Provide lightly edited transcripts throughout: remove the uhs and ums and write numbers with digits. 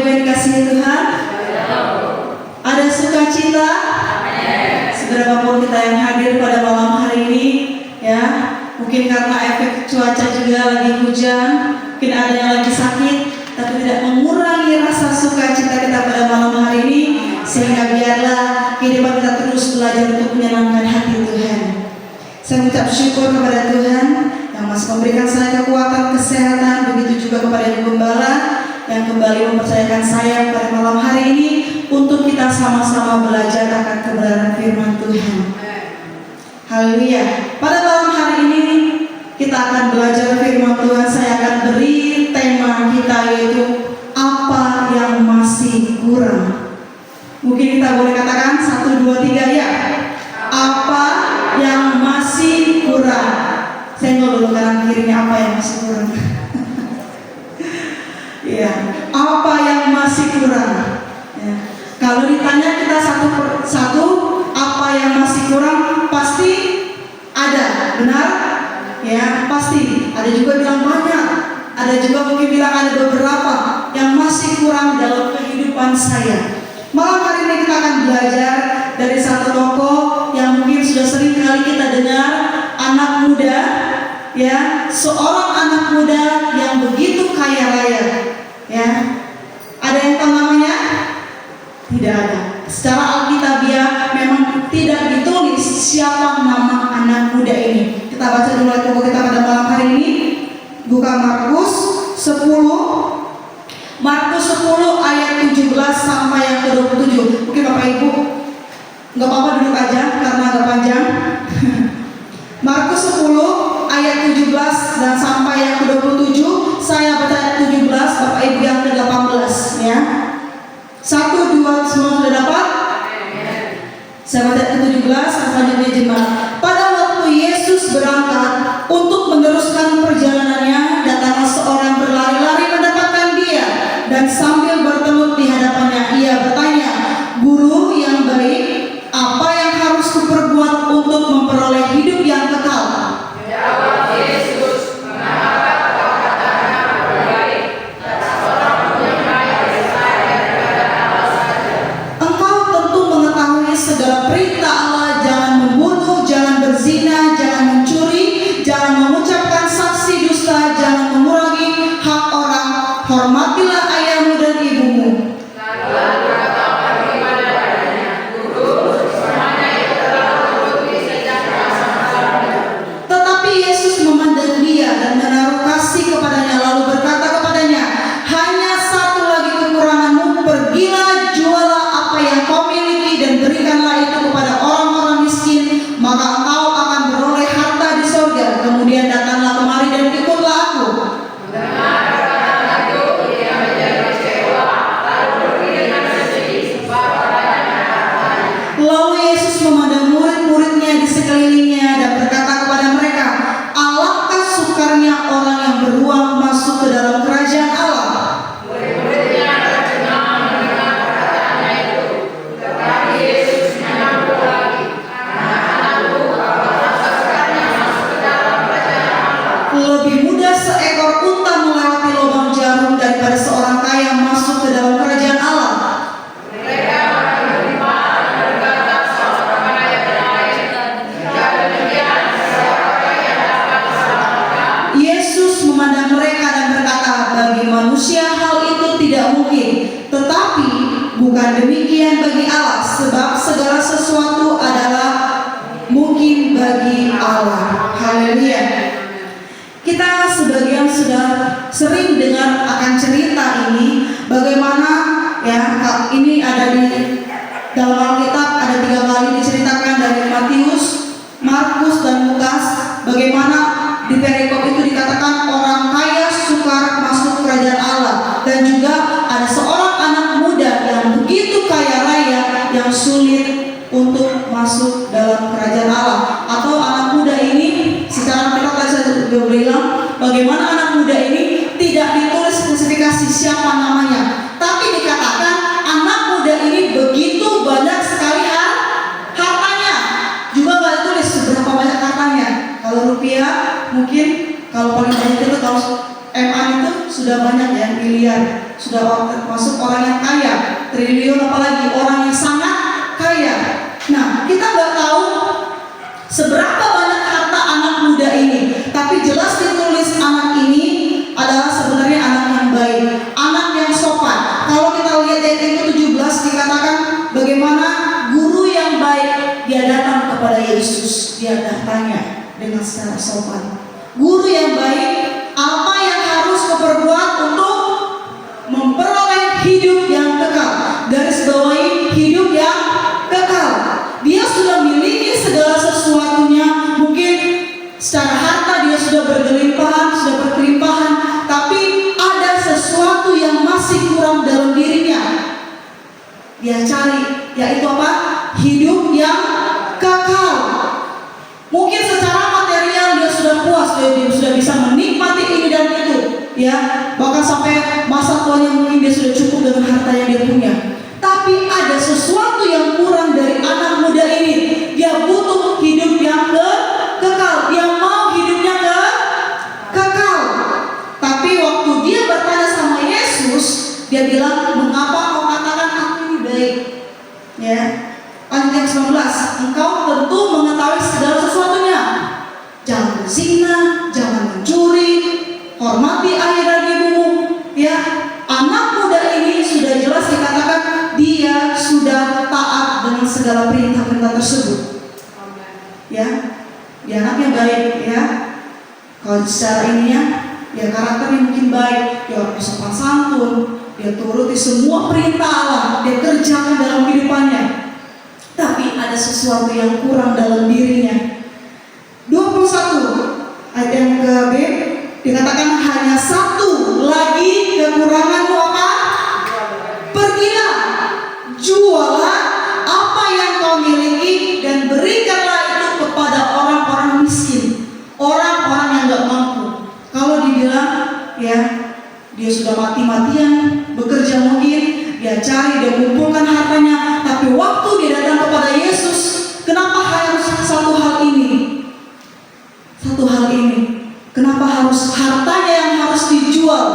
Ibu yang dikasihi Tuhan? Ada sukacita? Seberapa pun kita yang hadir pada malam hari ini, ya, mungkin karena efek cuaca juga lagi hujan, mungkin ada yang lagi sakit, tapi tidak mengurangi rasa sukacita kita pada malam hari ini, sehingga biarlah kehidupan kita terus belajar untuk menyenangkan hati Tuhan. Saya mengucap syukur kepada Tuhan yang masih memberikan saya kekuatan, kesehatan, begitu juga kepada Ibu Gembala yang kembali mempercayakan saya pada malam hari ini untuk kita sama-sama belajar akan kebenaran firman Tuhan. Haleluya. Pada malam hari ini kita akan belajar firman Tuhan. Saya akan beri tema kita yaitu apa yang masih kurang. Mungkin kita boleh katakan 1, 2, 3 ya. Apa yang masih kurang. Saya dulu kanan kirinya apa yang masih kurang. Ya, apa yang masih kurang. Ya. Kalau ditanya kita satu per satu, apa yang masih kurang pasti ada, benar? Ya, pasti. Ada juga bilang banyak, ada juga mungkin bilang ada beberapa yang masih kurang dalam kehidupan saya. Malam hari ini kita akan belajar dari satu tokoh yang mungkin sudah sering kali kita dengar, anak muda, ya, seorang anak muda yang begitu kaya raya, ya. Ada yang tahu namanya? Tidak ada. Secara Alkitabiah memang tidak ditulis siapa nama anak muda ini. Kita baca dulu ayat pokok kita pada malam hari ini. Buka Markus 10 ayat 17 sampai yang ke-27. Mungkin Bapak Ibu nggak apa-apa duduk aja karena agak panjang. Markus 10 ayat 17 dan sampai yang ke-27. Saya baca ayat 17, Bapak Ibu yang ke-18 ya. 1, 2, semua sudah dapat? Saya baca ayat ke-17, selanjutnya jemaat. Pada waktu Yesus berangkat untuk meneruskan perjalanannya, datanglah seorang berlari-lari mendapatkan dia, dan sambil bertelut di hadapannya ia bertanya, "Guru yang baik, apa yang harus kuperbuat untuk memperoleh hidup yang kekal?" Jawab Yesus, "Mengapa kau katakan aku baik? Kata orang menyembah saya daripada Allah saja." Engkau tentu mengetahui segala perintah Allah, jangan membunuh, jangan berzina, jangan mencuri, jangan mengucapkan saksi dusta, jangan mengurangi hak orang, hormatilah ayahmu dan ibumu. Lalu kata bagaimana padanya, "Guru, semuanya itu telah kuturuti sejak masa-masamu." Tetapi Yesus memandang dia dan menaruh kasih kepadanya, lalu berkata kepadanya, "Hanya satu lagi kekuranganmu, pergilah, jualah apa yang kau miliki dan berikanlah itu kepada orang-orang miskin, maka engkau akan beroleh harta di sorga. Kemudian datanglah kemari dan ikutlah aku." Mendengar perkataan itu, dia menjadi kecewa, lalu pergi dengan sedih, sebab banyaknya hartanya. Lalu Yesus memandang murid-muridnya di sekelilingnya dan berkata kepada mereka, "Alangkah sukarnya orang yang beruang masuk ke dalam kerajaan Allah." Murid-muridnya tercengang mendengar perkataannya itu. Tetapi Yesus menyambung lagi, "Anak-anakku, apakah sukarnya masuk ke dalam kerajaan Allah? Lebih mudah seekor unta melewati lubang jarum daripada seorang kaya masuk ke dalam kerajaan Allah. Mereka orang beriman berkata seorang kaya yang lain, "Jika demikian, siapa yang dapat diselamatkan?" Yesus memandang mereka dan berkata, "Bagi manusia hal itu tidak mungkin, tetapi bukan demikian bagi Allah, sebab segala sesuatu adalah mungkin bagi Allah." Haleluya. Kita sebagian sudah sering dengar akan cerita ini, bagaimana ya, ini ada di dalam Alkitab, ada 3 kali diceritakan dari Matius, Markus dan Lukas, bagaimana di perikop itu dikatakan orang kaya sukar masuk kerajaan Allah, dan juga ada seorang anak muda yang begitu kaya raya yang sulit untuk masuk dalam kerajaan Allah. Atau anak muda ini secara mereka tadi saya juga bilang, bagaimana anak muda ini tidak ditulis spesifikasi siapa namanya, tapi dikatakan anak muda ini begitu banyak sekali hartanya, juga nggak ditulis seberapa banyak hartanya. Kalau rupiah mungkin kalau paling banyak itu kalau MA itu sudah banyak ya, miliar, sudah termasuk orang yang kaya, triliun apalagi orang yang sangat kaya. Nah, kita nggak tahu seberapa banyak harta anak muda ini, tapi jelas ditulis anak ini adalah sebenarnya anak yang baik, anak yang sopan. Kalau kita lihat ayat yang ke-17 dikatakan bagaimana guru yang baik, dia datang kepada Yesus, dia tanya dengan secara sopan. Guru yang baik, apa yang harus kuperbuat untuk memperoleh hidup yang kekal? Garis bawahi hidup yang kekal. Dia sudah memiliki segala sesuatunya, mungkin secara harta dia sudah bergelimpahan, sudah berkelimpahan, tapi ada sesuatu yang masih kurang dalam dirinya. Dia cari, yaitu apa? Hidup yang kekal. Mungkin secara material dia sudah puas, dia sudah bisa menikmati ini dan itu, ya. Bahkan sampai masa tuanya mungkin dia sudah cukup dengan harta yang dia punya. Tapi ada sesuatu yang kurang dari anak muda ini. Dia butuh hidup yang kekal. Dia mau hidupnya kekal. Tapi waktu dia bertanya sama Yesus, dia bilang, mengapa kau katakan aku ini baik? Ya. Ayat 19, engkau tentu mengetahui segala sesuatunya. Jangan berzina, jangan mencuri, hormati ayah dan ibumu. Ya, anak muda ini sudah jelas dikatakan dia sudah taat dengan segala perintah-perintah tersebut. Ya, dia anak yang baik. Ya, kalau secara ininya, ya karakternya mungkin baik, dia orang sopan santun, dia turuti semua perintah Allah, dia kerjakan dalam kehidupannya. Tapi ada sesuatu yang kurang dalam dirinya. 21 ayat yang ke-B dikatakan hanya satu lagi kekuranganmu apa? Pergilah, jualah apa yang kau miliki dan berikanlah itu kepada orang-orang miskin, orang-orang yang gak mampu. Kalau dibilang, ya, dia sudah mati-matian bekerja mungkin, dia cari, dia kumpulkan hartanya, tapi waktu dia datang kepada Yesus, kenapa harus satu hal ini? Satu hal ini, kenapa harus hartanya yang harus dijual?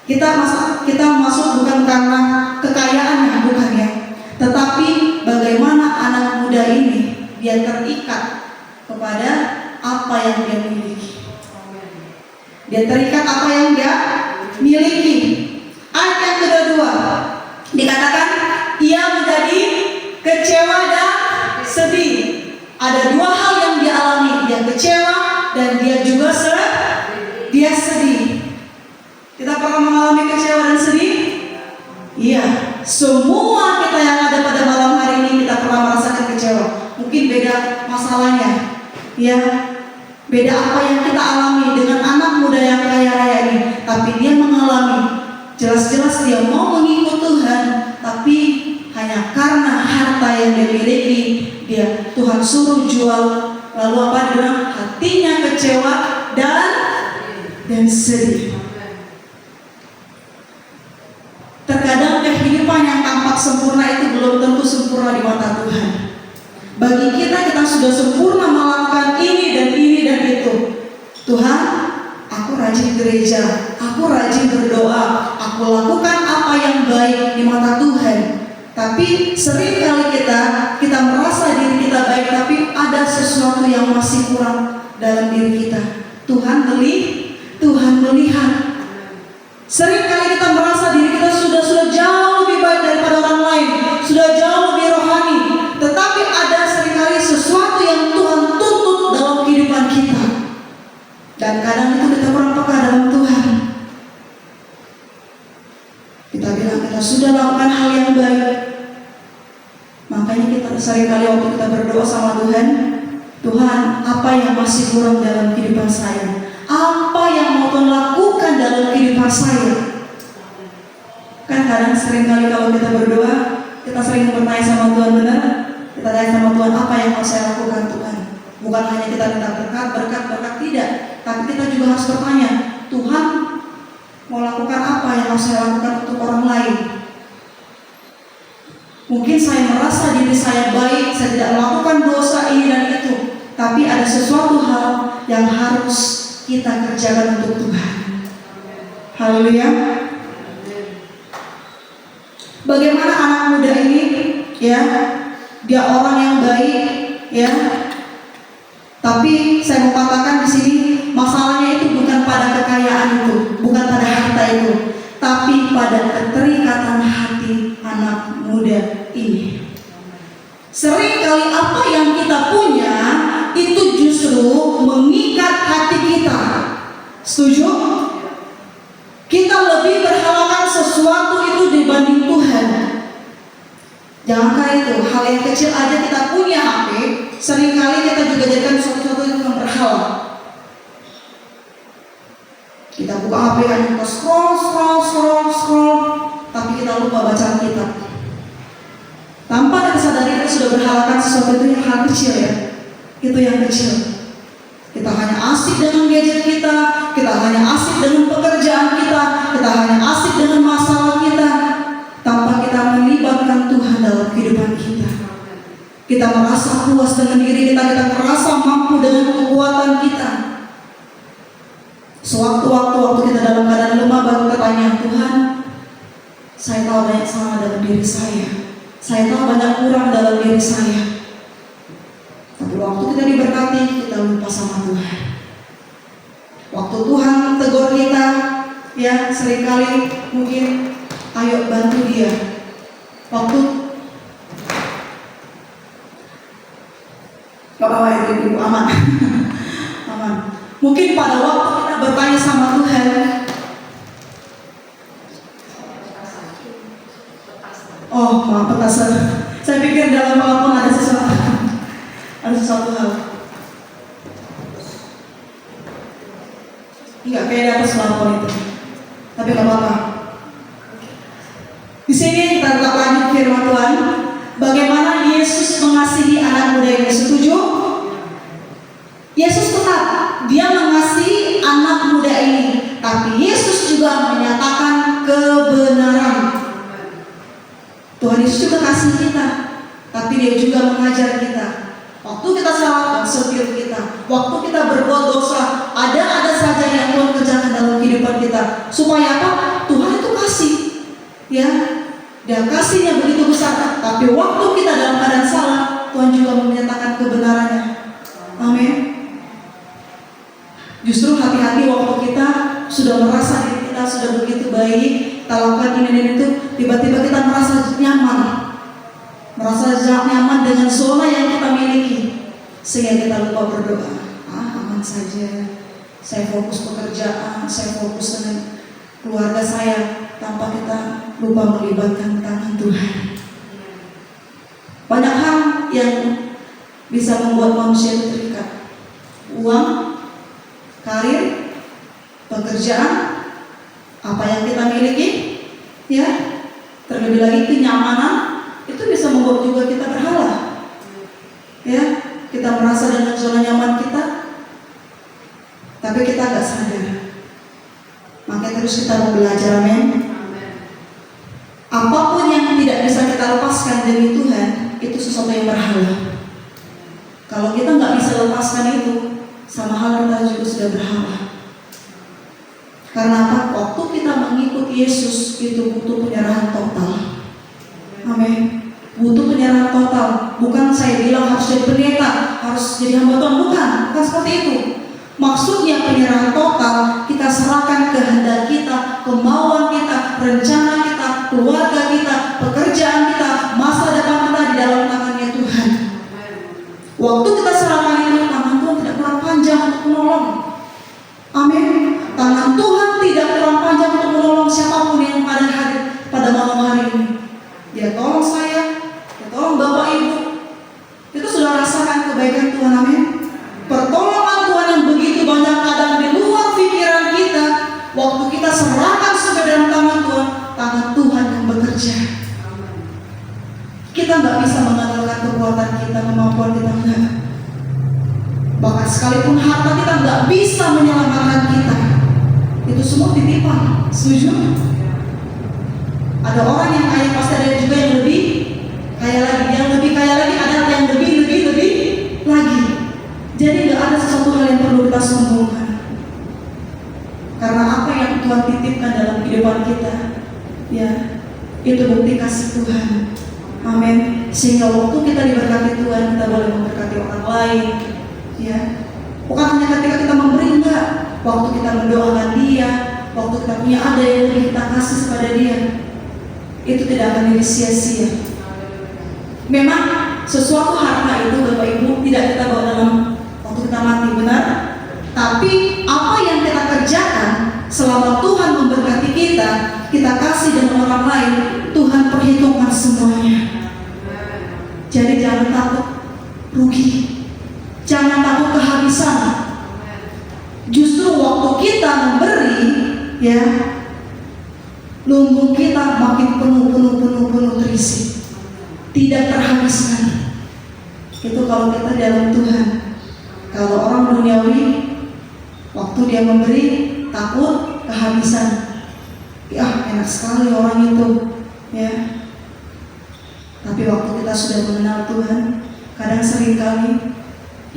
Kita masuk bukan karena kekayaannya, bukan ya, tetapi bagaimana anak muda ini dia terikat kepada apa yang dia miliki. Dia terikat apa yang dia miliki. Ayat yang kedua dikatakan ia menjadi kecewa dan sedih. Ada dua hal yang dia alami, dia kecewa dan dia juga sedih. Kita pernah mengalami kecewa dan sedih? Iya, semua kita yang ada pada malam hari ini kita pernah merasakan kecewa. Mungkin beda masalahnya, ya, beda apa yang kita alami dengan anak muda yang kaya raya ini. Tapi dia mengalami, jelas-jelas dia mau mengikut Tuhan, tapi hanya karena harta yang dia miliki, Tuhan suruh jual. Lalu apa dia bilang? Hatinya kecewa dan sedih. Terkadang kehidupan yang tampak sempurna itu belum tentu sempurna di mata Tuhan. Bagi kita sudah sempurna melakukan ini dan itu. Tuhan, aku rajin gereja, aku rajin berdoa, aku lakukan apa yang baik di mata Tuhan. Tapi sering kali kita merasa diri kita baik, tapi ada sesuatu yang masih kurang dalam diri kita. Tuhan melihat. Sering kali kita merasa diri kita sudah jauh lebih baik daripada orang lain, sudah jauh lebih rohani. Tetapi ada seringkali sesuatu yang Tuhan tuntut dalam kehidupan kita. Dan kadang itu kita kurang peka dalam Tuhan. Kita bilang kita sudah lakukan hal yang baik. Makanya kita seringkali waktu kita berdoa sama Tuhan, Tuhan, apa yang masih kurang dalam kehidupan saya? Apa yang mau Tuhan lakukan dalam kehidupan saya? Kan kadang seringkali kalau kita berdoa, kita sering bertanya sama Tuhan, benar? Kita tanya sama Tuhan, apa yang mau saya lakukan Tuhan? Bukan hanya kita minta berkat, tidak. Tapi kita juga harus bertanya, Tuhan mau lakukan apa yang harus saya lakukan untuk orang lain? Mungkin saya merasa diri saya baik, saya tidak melakukan dosa ini dan itu. Tapi ada sesuatu hal yang harus kita kerjakan untuk Tuhan. Haleluya. Bagaimana anak muda ini, ya, dia orang yang baik, ya. Tapi saya mau katakan di sini masalahnya itu bukan pada kekayaan itu, bukan pada harta itu, tapi pada keterikatan hati anak muda ini. Seringkali apa yang kita punya itu justru mengikat hati kita. Setuju? Kita lebih berharapkan sesuatu itu dibanding Tuhan. Jangankan itu, hal yang kecil aja kita punya HP, seringkali kita juga jadikan sesuatu itu yang berhala. Kita buka HP hanya kita scroll, tapi kita lupa baca Alkitab. Tanpa kita sadari kita sudah berhalakan sesuatu itu yang hal kecil, ya. Itu yang kecil. Kita hanya asik dengan gadget kita hanya asik dengan pekerjaan kita hanya asik dengan masalah kita, tanpa kita melibatkan Tuhan dalam kehidupan kita. Kita merasa puas dengan diri kita merasa mampu dengan kekuatan kita. Sewaktu-waktu kita dalam keadaan lemah baru bertanya, Tuhan, saya tahu banyak salah dalam diri saya tahu banyak kurang dalam diri saya. Tapi waktu kita diberkati, kita lupa sama Tuhan. Waktu Tuhan tegur kita, ya, seringkali mungkin ayo bantu dia. Waktu gak apa-apa ya, ibu aman. Aman. Mungkin pada waktu kita bertanya sama Tuhan, oh maaf petasan, saya pikir dalam apapun ada sesuatu hal. Enggak, kayak di atas balkon itu. Tapi gak apa-apa. Di sini kita tetap lanjut firman Tuhan. Bagaimana Yesus mengasihi anak muda ini? Setuju? Yesus tetap dia mengasihi anak muda ini, tapi Yesus juga menyatakan kebenaran. Tuhan Yesus juga kasih kita, tapi dia juga mengajar kita. Waktu kita salah, setir kita. Waktu kita berbuat dosa, ada saja yang Tuhan kerjakan dalam kehidupan kita. Supaya apa? Tuhan itu kasih, ya. Dan kasihnya begitu besar. Tapi waktu kita dalam keadaan salah, Tuhan juga menyatakan kebenarannya. Amin. Justru hati-hati waktu kita sudah merasa diri kita sudah begitu baik, kita lakukan ini dan itu, tiba-tiba kita merasa nyaman dengan zona yang kita miliki, sehingga kita lupa berdoa. Aman saja, saya fokus pekerjaan, saya fokus dengan keluarga saya, tanpa kita lupa melibatkan tangan Tuhan. Banyak hal yang bisa membuat manusia itu terikat. Uang, karir, pekerjaan, apa yang kita miliki, ya, terlebih lagi kenyamanan, itu bisa membuat juga kita berhala, ya. Kita merasa dengan zona nyaman kita, tapi kita gak sadar. Makanya terus kita mau belajar, amin. Apapun yang tidak bisa kita lepaskan demi Tuhan, itu sesuatu yang berhala. Kalau kita gak bisa lepaskan itu, sama hal kita juga sudah berhala. Karena apa? Waktu kita mengikuti Yesus itu butuh penyerahan total. Amin. Butuh penyerahan total. Bukan saya bilang harus jadi pendeta, harus jadi hamba Tuhan, bukan seperti itu. Maksudnya penyerahan total, kita serahkan kehendak kita, kemauan kita, rencana kita, keluarga kita, pekerjaan kita, masa depan kita di dalam tangannya Tuhan. Waktu kita serahkan itu, tangan Tuhan tidak kurang panjang untuk menolong. Amin. Tangan Tuhan tidak kurang panjang untuk menolong siapapun yang ada hadir pada malam hari ini. Dia tolong saya, dia tolong Bapak Ibu. Itu sudah rasakan kebaikan Tuhan, amin. Pertolongan Tuhan yang begitu banyak kadang di luar pikiran kita. Waktu kita serahkan sudah dalam tangan Tuhan yang bekerja. Kita nggak bisa mengandalkan kekuatan kita, kemampuan kita, enggak. Bahkan sekalipun harta kita nggak bisa menyelamatkan kita. Itu semua titipan, setuju? Ada orang yang kaya, pasti ada juga yang lebih kaya lagi, ada yang lebih lagi. Jadi nggak ada sesuatu hal yang perlu kita sombongkan. Karena apa yang Tuhan titipkan dalam kehidupan kita, ya, Itu bukti kasih Tuhan. Amin. Sehingga waktu kita diberkati Tuhan, kita boleh memberkati orang lain. Ya, bukan hanya ketika kita memberi, enggak. Waktu kita mendoakan dia, waktu kita punya ada yang lebih kita kasih kepada dia, itu tidak akan jadi sia-sia. Memang sesuatu harta itu Bapak Ibu tidak kita bawa dalam waktu kita mati, benar. Tapi apa yang kita kerjakan selama Tuhan memberkati kita, kita kasih dengan orang lain, Tuhan perhitungkan semuanya. Jadi jangan takut rugi, jangan takut kehabisan. Justru waktu kita memberi, ya, lumbung kita makin penuh terisi, tidak terhabiskan. Itu kalau kita dalam Tuhan. Kalau orang duniawi, waktu dia memberi takut kehabisan. Ya, enak sekali orang itu, ya. Tapi waktu kita sudah mengenal Tuhan, kadang seringkali,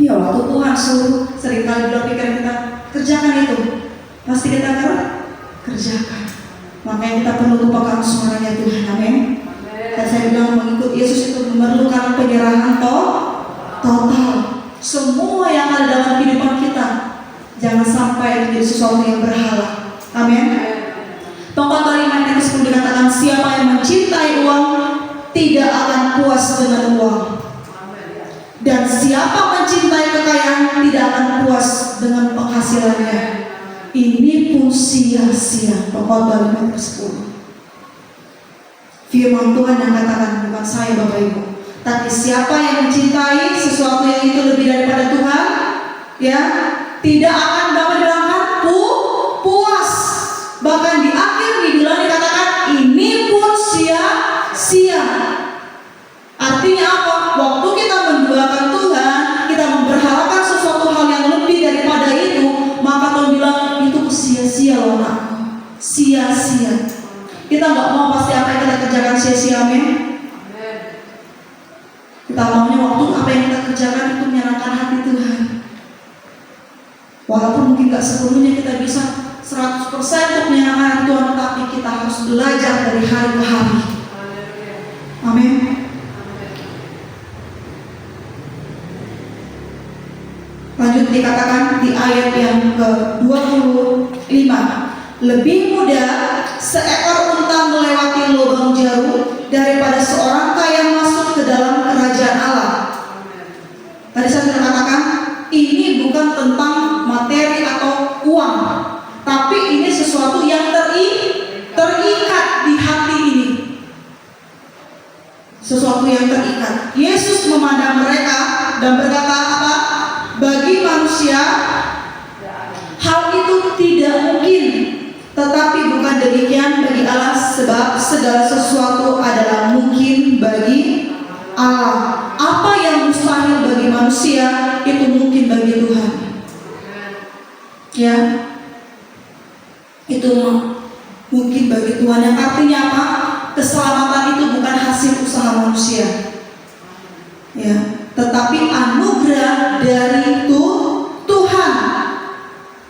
ya waktu Tuhan suruh, seringkali dalam pikiran kita, kerjakan itu, pasti kita akan kerjakan. Makanya kita perlu lupakan suaranya Tuhan, amin. Dan saya bilang mengikut Yesus itu memerlukan penyerahan total. Semua yang ada dalam kehidupan kita, jangan sampai menjadi sesuatu yang berhala, amin. Pokok kalimat yang ke-10 dikatakan, siapa yang mencintai uang tidak akan puas dengan uang. Dan siapa mencintai kekayaan tidak akan puas dengan penghasilannya. Ini pun sia-sia. Pokok kalimat ke-10. Firman Tuhan yang katakan, bukan saya Bapak Ibu. Tapi siapa yang mencintai sesuatu yang itu lebih daripada Tuhan, ya, tidak akan dapat dilakukan puas. Bahkan di akhir hidup dikatakan ini pun sia-sia. Artinya apa? Waktu kita menduakan Tuhan, kita memberharapkan sesuatu hal yang lebih daripada itu, maka Tuhan bilang itu sia-sia loh anakku, sia-sia. Kita nggak mau pasti apa yang kita kerjakan sia-sia, amin. Kita maunya waktu apa yang kita kerjakan itu menyenangkan hati Tuhan. Walaupun mungkin gak sepenuhnya kita bisa 100% untuk menyenangkan Tuhan, tapi kita harus belajar dari hari ke hari. Amin. Lanjut dikatakan di ayat yang ke-25, lebih mudah seekor unta melewati lubang jarum daripada seorang kaya masuk ke dalam kerajaan Allah. Tadi saya sudah katakan, ini bukan tentang materi atau uang, tapi ini sesuatu yang terikat di hati ini. Sesuatu yang terikat. Yesus memandang mereka dan berkata apa? Bagi manusia hal itu tidak mungkin, tetapi bukan demikian bagi Allah, sebab segala sesuatu adalah mungkin bagi Allah. Apa yang mustahil bagi manusia itu mungkin bagi Tuhan. Ya, itu mungkin bagi Tuhan. Yang artinya apa? Keselamatan itu bukan hasil usaha manusia, ya, tetapi anugerah dari Tuhan.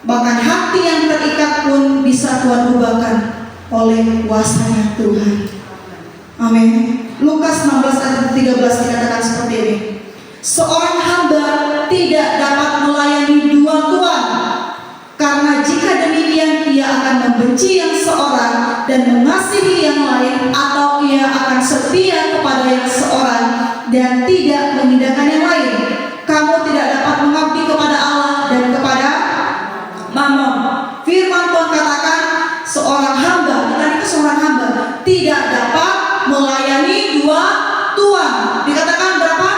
Bahkan hati yang terikat pun bisa Tuhan ubahkan oleh kuasanya Tuhan. Amin. Lukas 16 ayat 13 dikatakan seperti ini. Seorang hamba tidak dapat melayani dua tuan, karena jika demikian ia akan membenci yang seorang dan mengasihi yang lain, atau ia akan setia kepada yang seorang dan tidak mengindahkan yang lain. Kamu tidak dapat mengabdi kepada Allah dan kepada Mammon. Firman Tuhan katakan seorang hamba, tadi itu seorang hamba tidak dapat melayani dua tuan. Dikatakan berapa?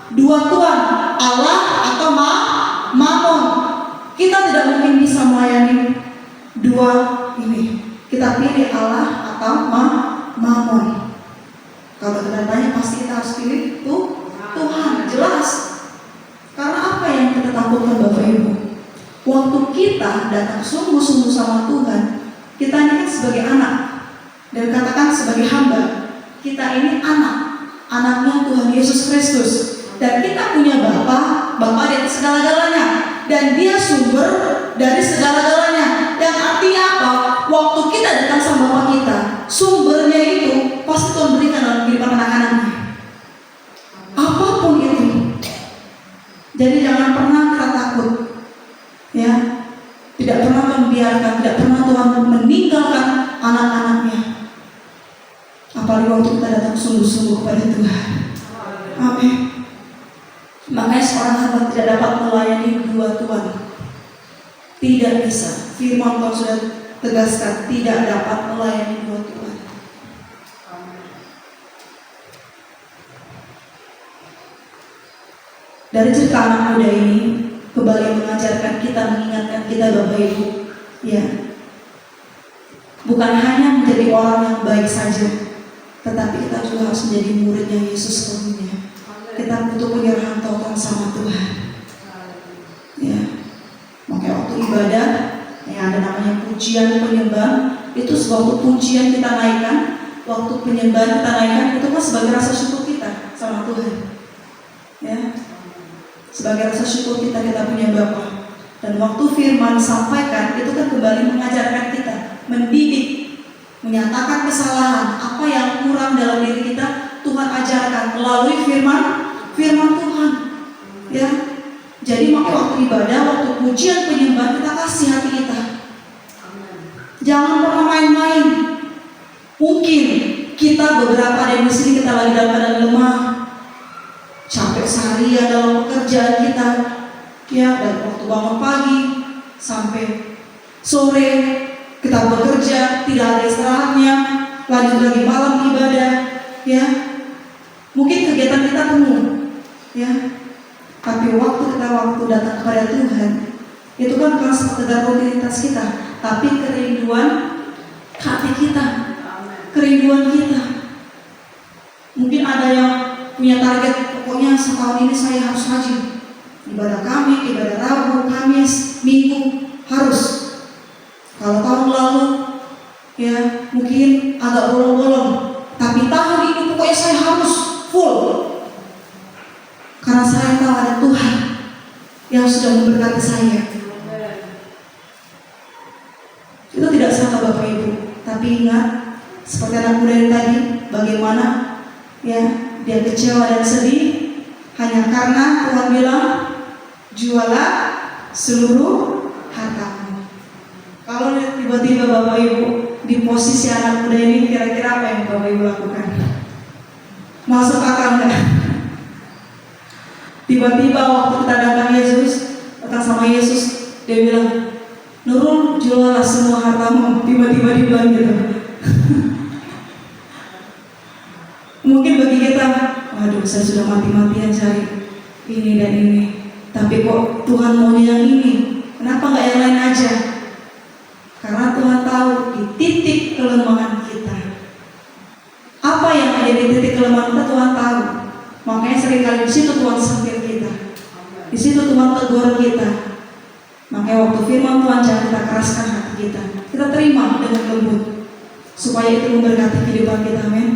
Dua tuan, Allah atau Mammon. Kita tidak mungkin bisa melayani dua ini. Kita pilih Allah atau Mammon. Kalau kita tanya pasti kita harus pilih Tuhan, jelas. Karena apa yang kita takutkan Bapak Ibu? Waktu kita datang sungguh-sungguh sama Tuhan, kita ini kan sebagai anak, dan katakan sebagai hamba, kita ini anaknya Tuhan Yesus Kristus, dan kita punya Bapa di atas segala-galanya, dan Dia sumber dari segala-galanya. Yang artinya apa? Waktu kita datang sama Bapa kita, sungguh membiarkan, tidak pernah Tuhan meninggalkan anak-anaknya. Apalagi waktu kita datang sungguh-sungguh kepada Tuhan. Amin. Makanya seorang hamba tidak dapat melayani dua Tuhan. Tidak bisa. Firman Tuhan sudah tegaskan, tidak dapat melayani dua Tuhan. Dari cerita anak muda ini kembali mengajarkan kita, mengingatkan kita Bapak Ibu, ya, bukan hanya menjadi orang yang baik saja, tetapi kita juga harus menjadi muridnya Yesus sepenuhnya. Kita butuh penyerahan total sama Tuhan. Ya, makanya waktu ibadah yang ada namanya pujian penyembahan, itu sebuah pujian kita naikkan, waktu penyembahan kita naikkan, itu kan sebagai rasa syukur kita sama Tuhan. Ya, sebagai rasa syukur kita punya Bapa. Dan waktu firman sampaikan, itu kan kembali mengajarkan kita, mendidik, menyatakan kesalahan, apa yang kurang dalam diri kita, Tuhan ajarkan melalui firman Tuhan. Ya, jadi maka waktu ibadah, waktu pujian penyembahan, kita kasih hati kita. Jangan pernah main-main. Mungkin kita beberapa dari sini kita lagi dalam keadaan lemah, capek seharian dalam pekerjaan kita, ya, dari waktu bangun pagi sampai sore kita bekerja, tidak ada istirahatnya, lanjut lagi malam ibadah, ya. Mungkin kegiatan kita penuh, ya. Tapi waktu datang kepada Tuhan, itu kan bukan sekedar rutinitas kita, tapi kerinduan hati kita, kerinduan kita. Mungkin ada yang punya target, pokoknya setahun ini saya harus rajin ibadah Kamis, ibadah Rabu, Kamis, Minggu, harus. Kalau tahun lalu, ya, mungkin agak bolong-bolong, tapi tahun ini pokoknya saya harus full, karena saya tahu ada Tuhan yang sudah memberkati saya. Itu tidak salah Bapak Ibu, tapi ingat, seperti anak muda yang tadi, bagaimana, ya, dia kecewa dan sedih hanya karena Tuhan bilang, jualah seluruh hartamu. Kalau tiba-tiba Bapak Ibu di posisi anak muda ini, kira-kira apa yang Bapak Ibu lakukan? Masuk akal enggak? Tiba-tiba waktu kita datang sama Yesus, dia bilang, Nurul, jualah semua hartamu. Tiba-tiba dibilang gitu. Mungkin bagi kita, waduh, saya sudah mati-matian cari ini dan ini, tapi kok Tuhan maunya yang ini, kenapa nggak yang lain aja? Karena Tuhan tahu di titik kelemahan kita. Apa yang ada di titik kelemahan kita, Tuhan tahu. Makanya seringkali di situ Tuhan sentil kita, di situ Tuhan tegur kita. Makanya waktu firman Tuhan, jangan kita keraskan hati kita terima dengan lembut, supaya itu memberkati kehidupan kita. Amin.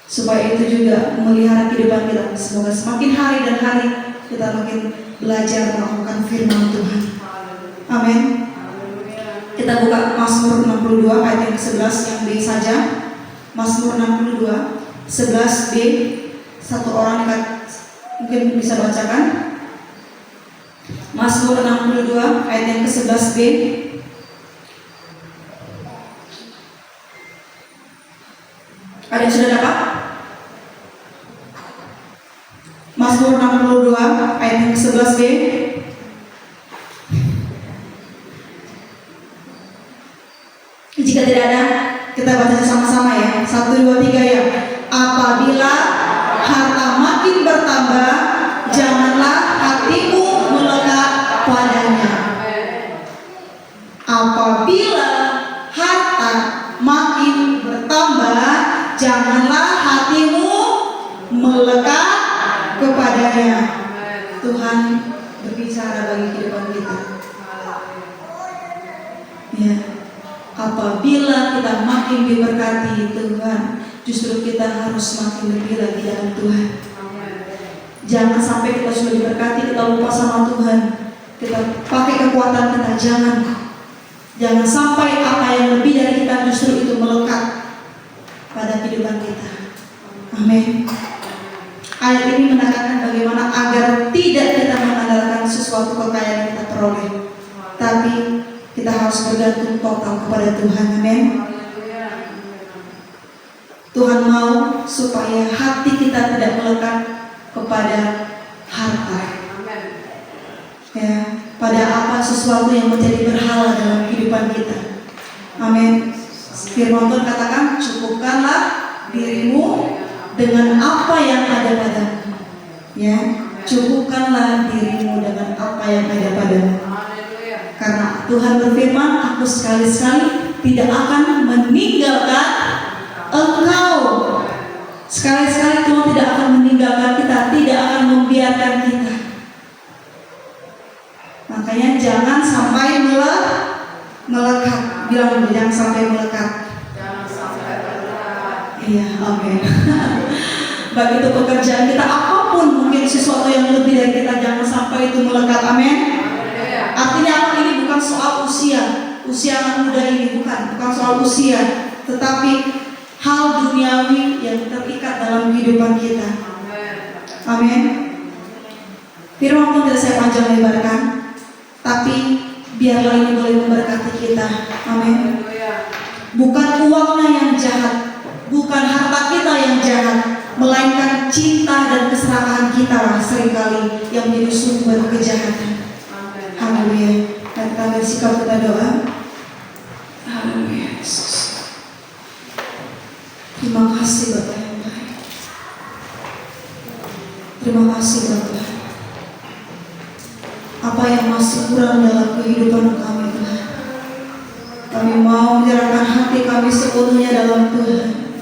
Supaya itu juga memelihara kehidupan kita. Semoga semakin hari dan hari kita makin belajar melakukan firman Tuhan. Amin. Kita buka Mazmur 62 ayat yang ke-11 yang B saja. Mazmur 62 11B. Satu orang dekat mungkin bisa bacakan. Mazmur 62 ayat yang ke-11B. Ada yang sudah dapat? Mazmur 62 ayat yang ke-11B. Jika tidak ada, kita baca sama-sama ya. 1, 2, 3 ya. Apabila harta makin bertambah, janganlah hatimu melekat padanya. Apabila harta makin bertambah, janganlah hatimu melekat kepadanya. Tuhan berbicara bagi kehidupan kita. Ya. Apabila kita makin diberkati Tuhan, justru kita harus makin lebih lagi dalam Tuhan. Jangan sampai kita sudah diberkati, kita lupa sama Tuhan, kita pakai kekuatan kita. Jangan sampai apa yang lebih dari kita justru itu melekat pada kehidupan kita. Amin. Ayat ini menekankan bagaimana agar tidak kita mengandalkan sesuatu kekayaan yang kita peroleh, harus bergantung total kepada Tuhan. Amin. Tuhan mau supaya hati kita tidak melekat kepada harta, ya, pada apa sesuatu yang menjadi berhala dalam kehidupan kita. Amin. Firman Tuhan katakan, cukupkanlah dirimu dengan apa yang ada padamu. Ya, cukupkanlah dirimu dengan apa yang ada padamu. Karena Tuhan berfirman, aku sekali-sekali tidak akan meninggalkan engkau. Sekali-sekali Tuhan tidak akan meninggalkan kita, tidak akan membiarkan kita. Makanya jangan sampai melekat. Bilang, jangan sampai melekat. Iya, amin. Baik itu pekerjaan kita, apapun mungkin sesuatu yang lebih dari kita, jangan sampai itu melekat. Amin. Artinya apa? Ini bukan soal usia anak muda ini, bukan soal usia, tetapi hal duniawi yang terikat dalam kehidupan kita. Amin. Firman Tuhan tidak saya panjang lebarkan, tapi biarlah ini boleh memberkati kita. Amin. Bukan uangnya yang jahat, bukan harta kita yang jahat, melainkan cinta dan keserakahan kita lah seringkali yang menjadi sumber kejahatan. Haleluya. Dan kita bersikap, kita doa. Haleluya Yesus. Terima kasih Bapak yang baik. Terima kasih Bapak. Apa yang masih kurang dalam kehidupan kami Tuhan, kami mau menyerahkan hati kami sepenuhnya dalam Tuhan.